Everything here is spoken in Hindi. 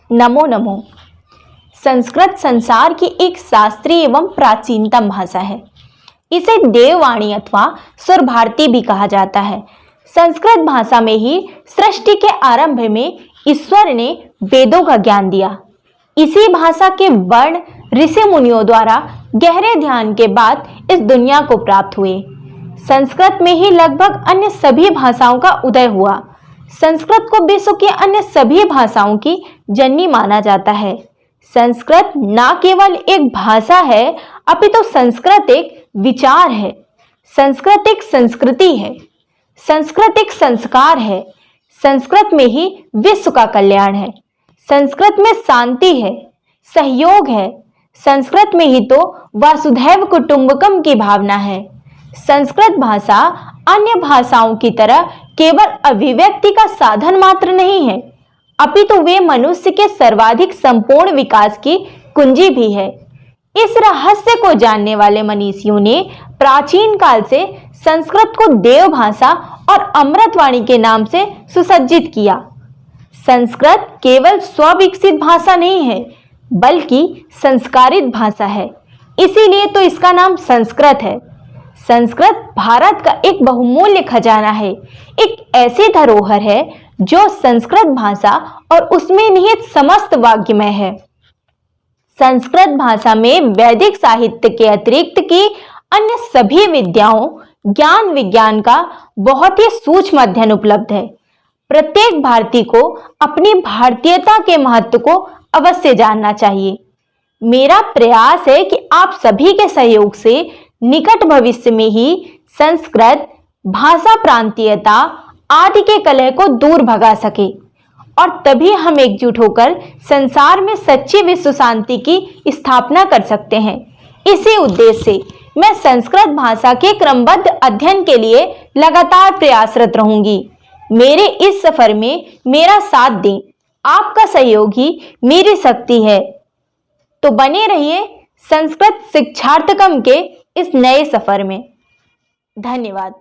नमो नमो। संस्कृत संसार की एक शास्त्रीय एवं प्राचीनतम भाषा है। इसे देववाणी अथवा सुर भारती भी कहा जाता है। संस्कृत भाषा में ही सृष्टि के आरंभ में ईश्वर ने वेदों का ज्ञान दिया। इसी भाषा के वर्ण ऋषि मुनियों द्वारा गहरे ध्यान के बाद इस दुनिया को प्राप्त हुए। संस्कृत में ही लगभग अन्य सभी भाषाओं का उदय हुआ। संस्कृत को विश्व की अन्य सभी भाषाओं की जननी माना जाता है। संस्कृत न केवल एक भाषा है, अपितु संस्कृत एक विचार है। संस्कृत एक संस्कृति है। संस्कृत एक संस्कार है। संस्कृत में ही विश्व का कल्याण है। संस्कृत में शांति है, सहयोग है। संस्कृत में ही तो वसुधैव कुटुंबकम की भावना है। संस्कृत भाषा अन्य भाषाओं की तरह केवल अभिव्यक्ति का साधन मात्र नहीं है, अपितु वे मनुष्य के सर्वाधिक संपूर्ण विकास की कुंजी भी है। इस रहस्य को जानने वाले मनीषियों ने प्राचीन काल से संस्कृत को देव भाषा और अमृतवाणी के नाम से सुसज्जित किया। संस्कृत केवल स्वविकसित भाषा नहीं है, बल्कि संस्कारित भाषा है। इसीलिए तो इसका नाम संस्कृत है। संस्कृत भारत का एक बहुमूल्य खजाना है, एक ऐसी धरोहर है जो संस्कृत भाषा और उसमें निहित समस्त वाग्मय है। संस्कृत भाषा में वैदिक साहित्य के अतिरिक्त की अन्य सभी विद्याओं, ज्ञान विज्ञान का बहुत ही सूक्ष्म अध्ययन उपलब्ध है। प्रत्येक भारतीय को अपनी भारतीयता के महत्व को अवश्य जानना चाहिए। मेरा प्रयास है कि आप सभी के सहयोग से निकट भविष्य में ही संस्कृत भाषा प्रांतीयता आदि के कलह को दूर भगा सके, और तभी हम एकजुट होकर संसार में सच्ची विश्व शांति की स्थापना कर सकते हैं। इसी उद्देश्य से मैं संस्कृत भाषा के क्रमबद्ध अध्ययन के लिए लगातार प्रयासरत रहूंगी। मेरे इस सफर में मेरा साथ दें। आपका सहयोग ही मेरी शक्ति है। तो बने रहिए संस्कृत शिक्षार्थकम के इस नए सफर में। धन्यवाद।